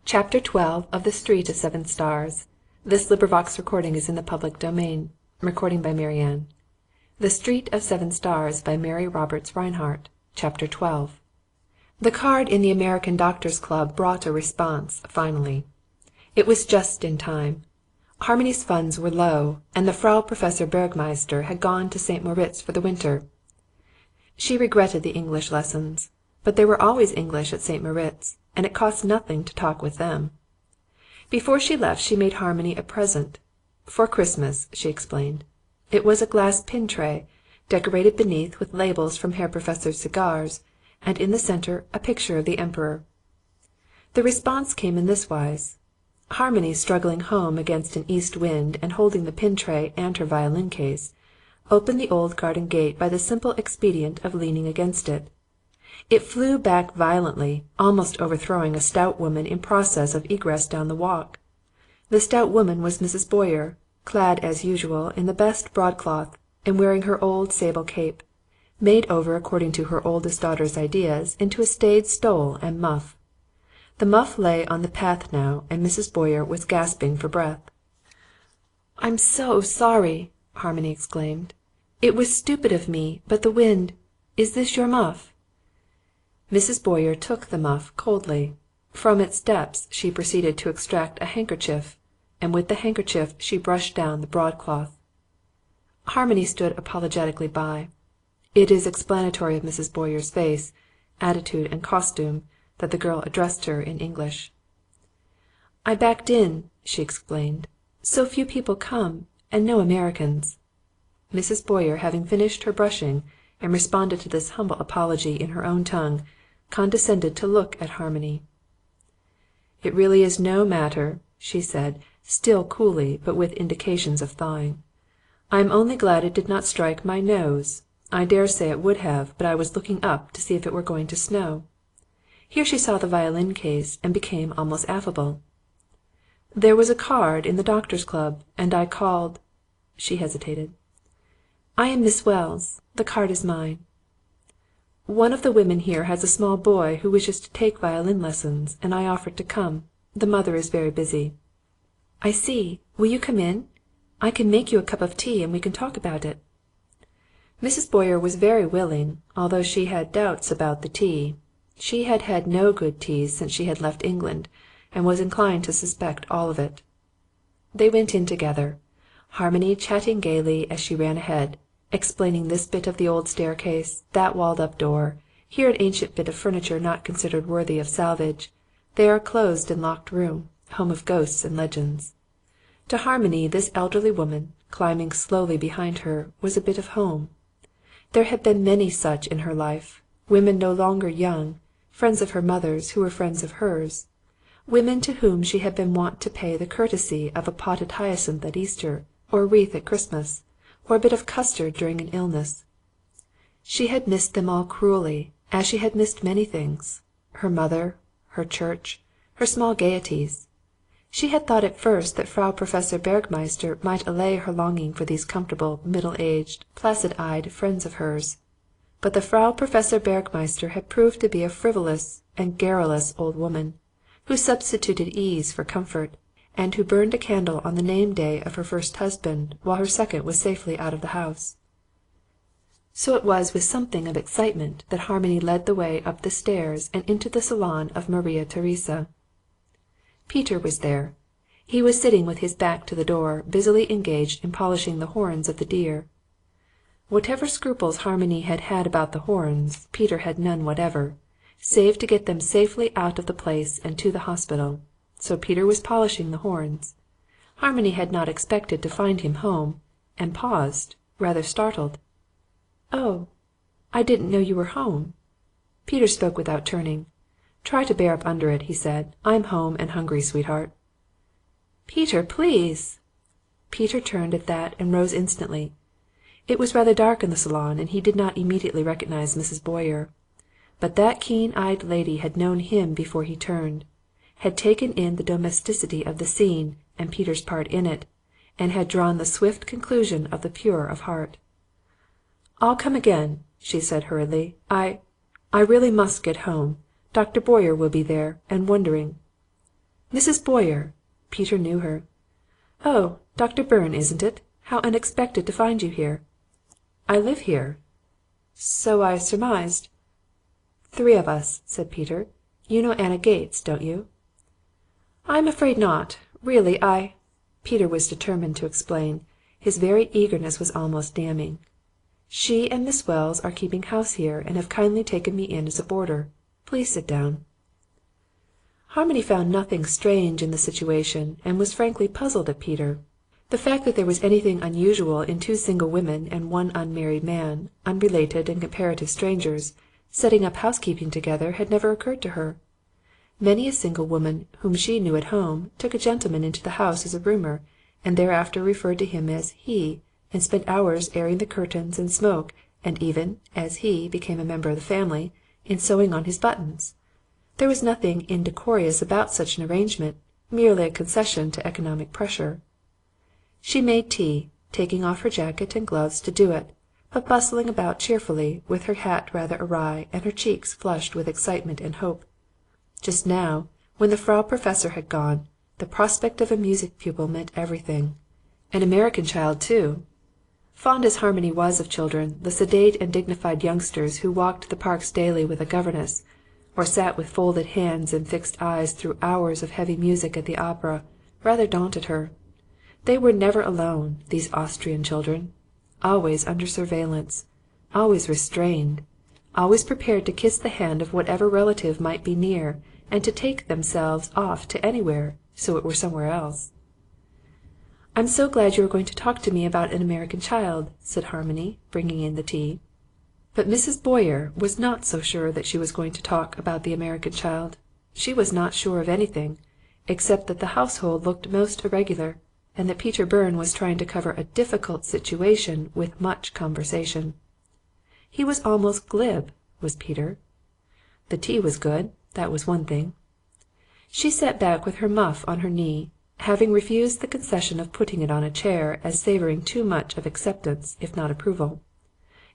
Chapter 12 of The Street of Seven Stars. This recording is in the public domain. The Street of Seven Stars by Mary Roberts Rinehart. Chapter 12. The card in the American Doctors' Club brought a response, finally. It was just in time. Harmony's funds were low, and the Frau Professor Bergmeister had gone to St. Moritz for the winter. She regretted the English lessons, but there were always English at St. Moritz, and it cost nothing to talk with them. Before she left she made Harmony a present. For Christmas, she explained. It was a glass pin tray, decorated beneath with labels from Herr Professor's cigars, and in the centre a picture of the Emperor. The response came in this wise. Harmony, struggling home against an east wind and holding the pin tray and her violin case, opened the old garden gate by the simple expedient of leaning against it. It flew back violently, almost overthrowing a stout woman in process of egress down the walk. The stout woman was Mrs. Boyer, clad as usual in the best broadcloth, and wearing her old sable cape, made over according to her oldest daughter's ideas into a staid stole and muff. The muff lay on the path now, and Mrs. Boyer was gasping for breath. "I'm so sorry," Harmony exclaimed. "It was stupid of me, but the wind. Is this your muff?" Mrs. Boyer took the muff coldly. From its depths she proceeded to extract a handkerchief, and with the handkerchief she brushed down the broadcloth. Harmony stood apologetically by. It is explanatory of Mrs. Boyer's face, attitude and costume that the girl addressed her in English. "I backed in," she explained. "So few people come, and no Americans." Mrs. Boyer, having finished her brushing and responded to this humble apology in her own tongue, condescended to look at Harmony. "It really is no matter," she said, still coolly but with indications of thawing. "I am only glad it did not strike my nose. I dare say it would have, but I was looking up to see if it were going to snow." Here she saw the violin case and became almost affable. "There was a card in the Doctors' Club, and I called—" She hesitated. "I am Miss Wells. The card is mine. One of the women here has a small boy who wishes to take violin lessons, and I offered to come. The mother is very busy." "I see. Will you come in? I can make you a cup of tea and we can talk about it." Mrs. Boyer was very willing, although she had doubts about the tea. She had had no good tea since she had left England, and was inclined to suspect all of it. They went in together, Harmony chatting gaily as she ran ahead, explaining this bit of the old staircase, that walled-up door, here an ancient bit of furniture not considered worthy of salvage, there a closed and locked room, home of ghosts and legends. To Harmony this elderly woman, climbing slowly behind her, was a bit of home. There had been many such in her life, women no longer young, friends of her mother's who were friends of hers, women to whom she had been wont to pay the courtesy of a potted hyacinth at Easter, or a wreath at Christmas, or a bit of custard during an illness. She had missed them all cruelly, as she had missed many things, her mother, her church, her small gaieties. She had thought at first that Frau Professor Bergmeister might allay her longing for these comfortable, middle-aged, placid-eyed friends of hers. But the Frau Professor Bergmeister had proved to be a frivolous and garrulous old woman, who substituted ease for comfort, and who burned a candle on the name-day of her first husband while her second was safely out of the house. So it was with something of excitement that Harmony led the way up the stairs and into the salon of Maria Theresa. Peter was there. He was sitting with his back to the door, busily engaged in polishing the horns of the deer. Whatever scruples Harmony had had about the horns, Peter had none whatever, save to get them safely out of the place and to the hospital. So Peter was polishing the horns. Harmony had not expected to find him home, and paused, rather startled. "Oh, I didn't know you were home." Peter spoke without turning. "Try to bear up under it," he said. "I'm home and hungry, sweetheart." "Peter, please!" Peter turned at that and rose instantly. It was rather dark in the salon, and he did not immediately recognize Mrs. Boyer. But that keen-eyed lady had known him before he turned, had taken in the domesticity of the scene and Peter's part in it, and had drawn the swift conclusion of the pure of heart. "I'll come again," she said hurriedly. I really must get home. Dr. Boyer will be there, and wondering." Mrs. Boyer! Peter knew her. "Oh, Dr. Byrne, isn't it? How unexpected to find you here." "I live here." "So I surmised." "Three of us," said Peter. "You know Anna Gates, don't you?" "I'm afraid not. Really, I—" Peter was determined to explain. His very eagerness was almost damning. "She and Miss Wells are keeping house here and have kindly taken me in as a boarder. Please sit down." Harmony found nothing strange in the situation and was frankly puzzled at Peter. The fact that there was anything unusual in two single women and one unmarried man, unrelated and comparative strangers, setting up housekeeping together had never occurred to her. Many a single woman whom she knew at home took a gentleman into the house as a roomer, and thereafter referred to him as "he," and spent hours airing the curtains and smoke, and even, as he became a member of the family, in sewing on his buttons. There was nothing indecorous about such an arrangement, merely a concession to economic pressure. She made tea, taking off her jacket and gloves to do it, but bustling about cheerfully, with her hat rather awry and her cheeks flushed with excitement and hope. Just now, when the Frau Professor had gone, the prospect of a music pupil meant everything. An American child, too. Fond as Harmony was of children, the sedate and dignified youngsters who walked the parks daily with a governess, or sat with folded hands and fixed eyes through hours of heavy music at the opera, rather daunted her. They were never alone, these Austrian children, always under surveillance, always restrained, always prepared to kiss the hand of whatever relative might be near, and to take themselves off to anywhere, so it were somewhere else. "I'm so glad you are going to talk to me about an American child," said Harmony, bringing in the tea. But Mrs. Boyer was not so sure that she was going to talk about the American child. She was not sure of anything, except that the household looked most irregular, and that Peter Byrne was trying to cover a difficult situation with much conversation. He was almost glib, was Peter. The tea was good, that was one thing. She sat back with her muff on her knee, having refused the concession of putting it on a chair as savouring too much of acceptance, if not approval,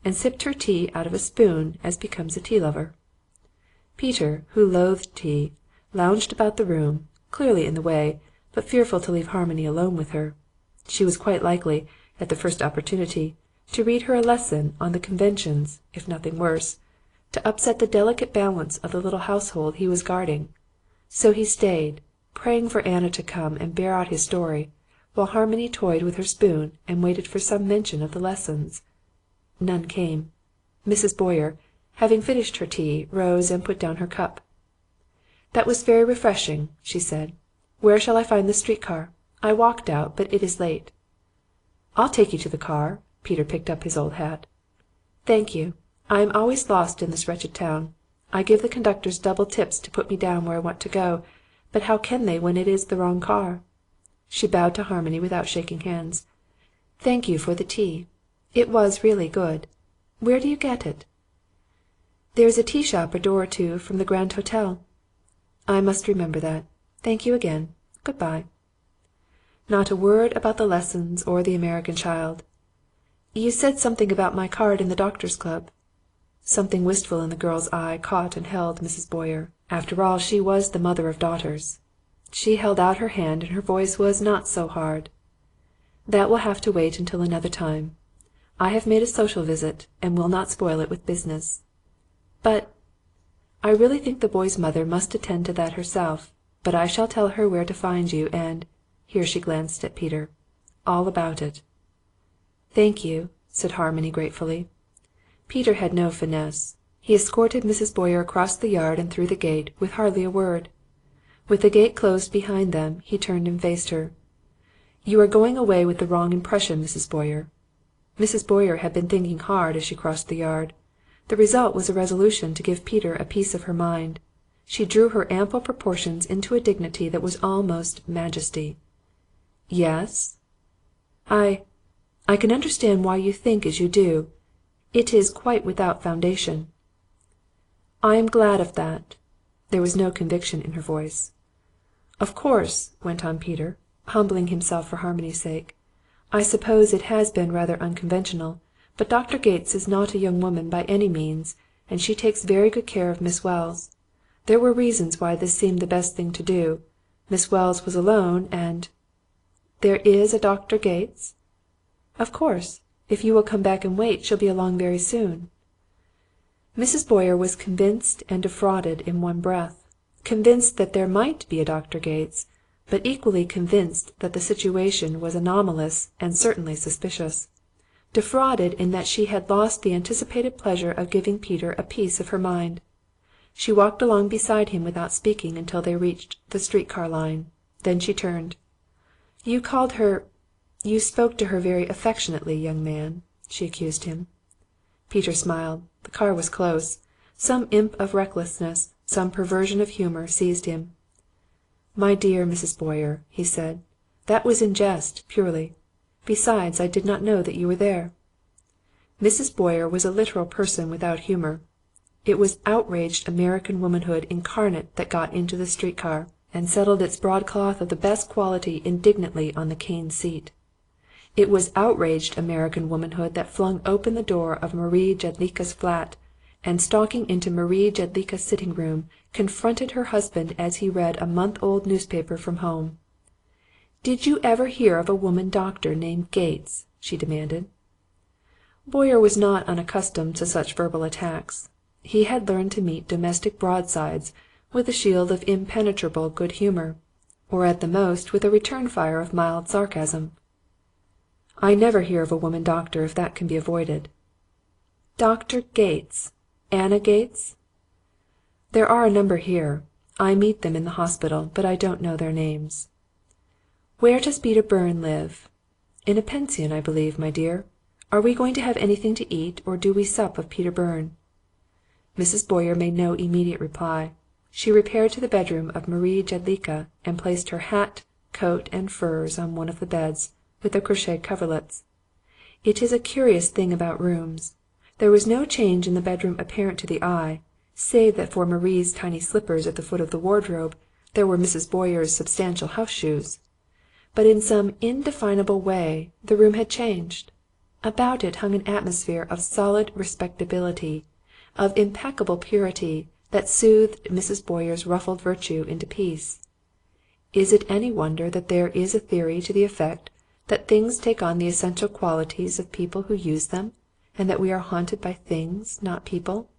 and sipped her tea out of a spoon as becomes a tea-lover. Peter, who loathed tea, lounged about the room, clearly in the way, but fearful to leave Harmony alone with her. She was quite likely, at the first opportunity, to read her a lesson on the conventions, if nothing worse, to upset the delicate balance of the little household he was guarding. So he stayed, praying for Anna to come and bear out his story, while Harmony toyed with her spoon and waited for some mention of the lessons. None came. Mrs. Boyer, having finished her tea, rose and put down her cup. "That was very refreshing," she said. "Where shall I find the streetcar? I walked out, but it is late." "I'll take you to the car." Peter picked up his old hat. "Thank you. I am always lost in this wretched town. I give the conductors double tips to put me down where I want to go, but how can they when it is the wrong car?" She bowed to Harmony without shaking hands. "Thank you for the tea. It was really good. Where do you get it?" "There is a tea shop a door or two from the Grand Hotel." "I must remember that. Thank you again. Good-bye." Not a word about the lessons or the American child. "You said something about my card in the Doctors' Club." Something wistful in the girl's eye caught and held Mrs. Boyer. After all, she was the mother of daughters. She held out her hand and her voice was not so hard. "That will have to wait until another time. I have made a social visit and will not spoil it with business. But I really think the boy's mother must attend to that herself, but I shall tell her where to find you and," here she glanced at Peter, "all about it." "Thank you," said Harmony gratefully. Peter had no finesse. He escorted Mrs. Boyer across the yard and through the gate with hardly a word. With the gate closed behind them, he turned and faced her. "You are going away with the wrong impression, Mrs. Boyer." Mrs. Boyer had been thinking hard as she crossed the yard. The result was a resolution to give Peter a piece of her mind. She drew her ample proportions into a dignity that was almost majesty. "Yes?" I can understand why you think as you do. It is quite without foundation." "I am glad of that." There was no conviction in her voice. "Of course," went on Peter, humbling himself for Harmony's sake, "I suppose it has been rather unconventional, but Dr. Gates is not a young woman by any means, and she takes very good care of Miss Wells. There were reasons why this seemed the best thing to do, Miss Wells was alone, and there is a Dr. Gates? Of course. If you will come back and wait, she'll be along very soon. Mrs. Boyer was convinced and defrauded in one breath. Convinced that there might be a Dr. Gates, but equally convinced that the situation was anomalous and certainly suspicious. Defrauded in that she had lost the anticipated pleasure of giving Peter a piece of her mind. She walked along beside him without speaking until they reached the street-car line. Then she turned. You spoke to her very affectionately, young man," she accused him. Peter smiled. The car was close. Some imp of recklessness, some perversion of humour seized him. "My dear Mrs. Boyer," he said, "that was in jest, purely. Besides, I did not know that you were there." Mrs. Boyer was a literal person without humour. It was outraged American womanhood incarnate that got into the street-car and settled its broadcloth of the best quality indignantly on the cane seat. It was outraged American womanhood that flung open the door of Marie Jedlicka's flat, and stalking into Marie Jedlicka's sitting-room, confronted her husband as he read a month-old newspaper from home. "Did you ever hear of a woman doctor named Gates?" she demanded. Boyer was not unaccustomed to such verbal attacks. He had learned to meet domestic broadsides with a shield of impenetrable good humour, or at the most with a return fire of mild sarcasm. "I never hear of a woman doctor if that can be avoided." "Dr. Gates? Anna Gates?" "There are a number here. I meet them in the hospital, but I don't know their names." "Where does Peter Byrne live?" "In a pension, I believe, my dear. Are we going to have anything to eat, or do we sup of Peter Byrne?" Mrs. Boyer made no immediate reply. She repaired to the bedroom of Marie Jedlicka and placed her hat, coat, and furs on one of the beds, with the crochet coverlets. It is a curious thing about rooms. There was no change in the bedroom apparent to the eye, save that for Marie's tiny slippers at the foot of the wardrobe there were Mrs. Boyer's substantial house shoes. But in some indefinable way the room had changed. About it hung an atmosphere of solid respectability, of impeccable purity that soothed Mrs. Boyer's ruffled virtue into peace. Is it any wonder that there is a theory to the effect that things take on the essential qualities of people who use them, and that we are haunted by things, not people?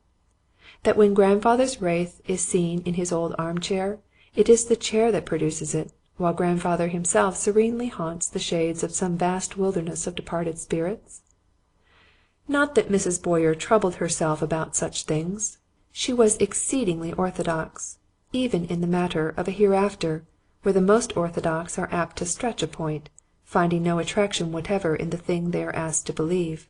That when grandfather's wraith is seen in his old armchair, it is the chair that produces it, while grandfather himself serenely haunts the shades of some vast wilderness of departed spirits? Not that Mrs. Boyer troubled herself about such things. She was exceedingly orthodox, even in the matter of a hereafter, where the most orthodox are apt to stretch a point, finding no attraction whatever in the thing they are asked to believe.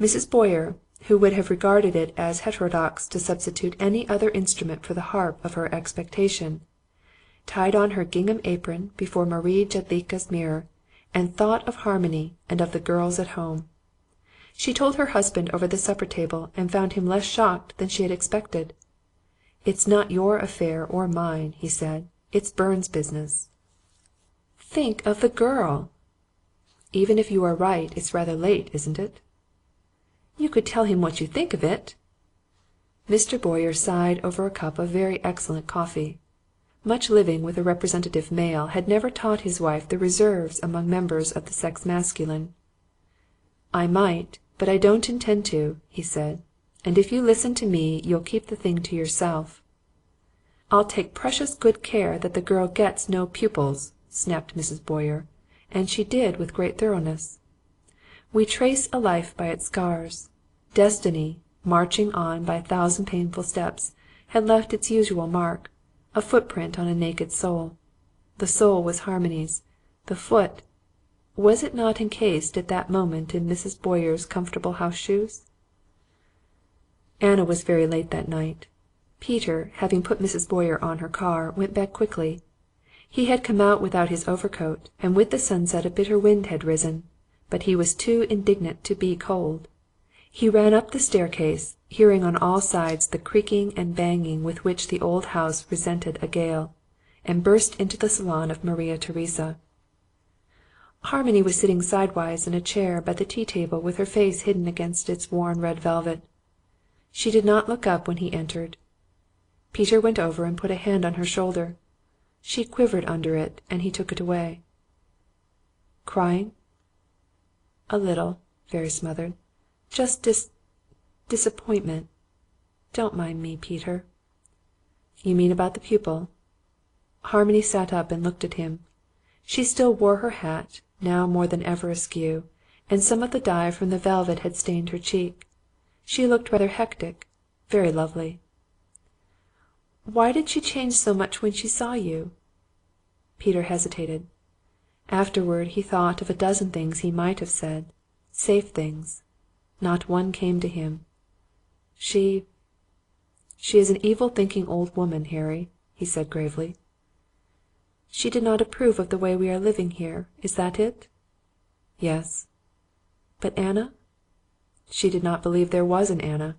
Mrs. Boyer, who would have regarded it as heterodox to substitute any other instrument for the harp of her expectation, tied on her gingham apron before Marie Jedlicka's mirror, and thought of harmony and of the girls at home. She told her husband over the supper table and found him less shocked than she had expected. "It's not your affair or mine," he said. "It's Byrne's business." "Think of the girl!" "Even if you are right, it's rather late, isn't it?" "You could tell him what you think of it." Mr. Boyer sighed over a cup of very excellent coffee. Much living with a representative male had never taught his wife the reserves among members of the sex masculine. "I might, but I don't intend to," he said. "And if you listen to me, you'll keep the thing to yourself." "I'll take precious good care that the girl gets no pupils," snapped Mrs. Boyer, and she did with great thoroughness. "We trace a life by its scars. Destiny, marching on by 1,000 painful steps, had left its usual mark, a footprint on a naked soul. The soul was Harmony's. The foot, was it not encased at that moment in Mrs. Boyer's comfortable house shoes? Anna was very late that night. Peter, having put Mrs. Boyer on her car, went back quickly. He had come out without his overcoat, and with the sunset a bitter wind had risen, but he was too indignant to be cold. He ran up the staircase, hearing on all sides the creaking and banging with which the old house resented a gale, and burst into the salon of Maria Teresa. Harmony was sitting sidewise in a chair by the tea-table with her face hidden against its worn red velvet. She did not look up when he entered. Peter went over and put a hand on her shoulder. She quivered under it, and he took it away. "Crying?" "A little, very smothered. Just disappointment. Don't mind me, Peter." "You mean about the pupil?" Harmony sat up and looked at him. She still wore her hat, now more than ever askew, and some of the dye from the velvet had stained her cheek. She looked rather hectic, very lovely. "Why did she change so much when she saw you?" Peter hesitated. Afterward he thought of a dozen things he might have said, safe things. Not one came to him. She is an evil-thinking old woman, Harry," he said gravely. "She did not approve of the way we are living here, is that it?" "Yes." "But Anna?" "She did not believe there was an Anna.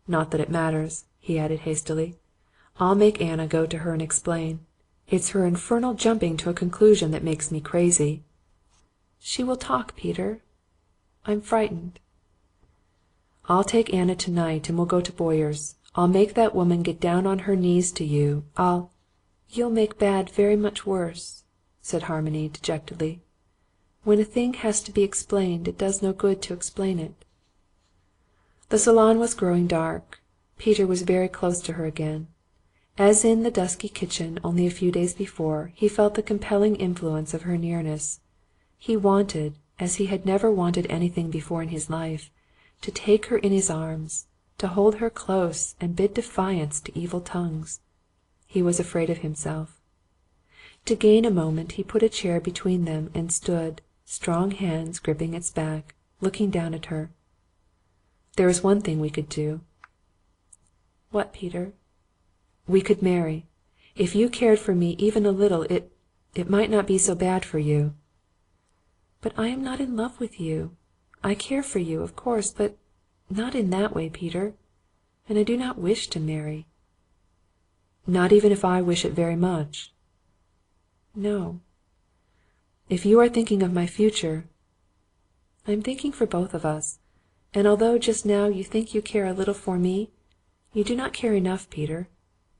Not that it matters," he added hastily. "I'll make Anna go to her and explain. It's her infernal jumping to a conclusion that makes me crazy." "She will talk, Peter. I'm frightened." "I'll take Anna tonight and we'll go to Boyer's. I'll make that woman get down on her knees to you. "You'll make bad very much worse," said Harmony dejectedly. "When a thing has to be explained it does no good to explain it." The salon was growing dark. Peter was very close to her again. As in the dusky kitchen only a few days before, he felt the compelling influence of her nearness. He wanted, as he had never wanted anything before in his life, to take her in his arms, to hold her close and bid defiance to evil tongues. He was afraid of himself. To gain a moment he put a chair between them and stood, strong hands gripping its back, looking down at her. "There is one thing we could do." "What, Peter?" "We could marry. If you cared for me even a little, it might not be so bad for you." "But I am not in love with you. I care for you, of course, but not in that way, Peter. And I do not wish to marry." "Not even if I wish it very much?" "No." "If you are thinking of my future—" "I am thinking for both of us. And although just now you think you care a little for me, you do not care enough, Peter.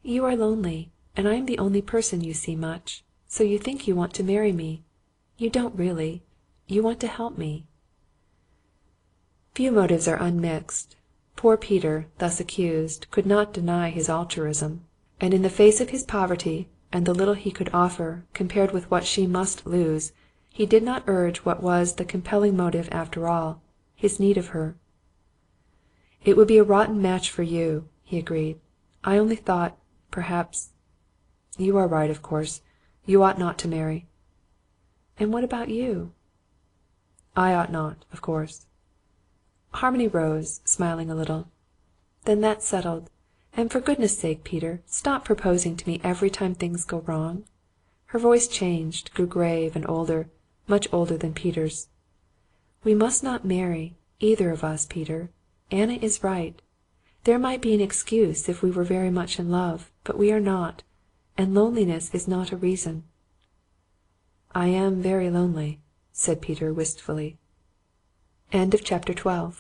You are lonely, and I am the only person you see much, so you think you want to marry me. You don't really. You want to help me." Few motives are unmixed. Poor Peter, thus accused, could not deny his altruism, and in the face of his poverty and the little he could offer compared with what she must lose, he did not urge what was the compelling motive after all, his need of her. "It would be a rotten match for you," he agreed. "I only thought, perhaps— You are right, of course. You ought not to marry." "And what about you?" "I ought not, of course." Harmony rose, smiling a little. "Then that's settled. And for goodness' sake, Peter, stop proposing to me every time things go wrong." Her voice changed, grew grave and older, much older than Peter's. "We must not marry, either of us, Peter. Anna is right. There might be an excuse if we were very much in love, but we are not, and loneliness is not a reason." "I am very lonely," said Peter wistfully. Chapter 13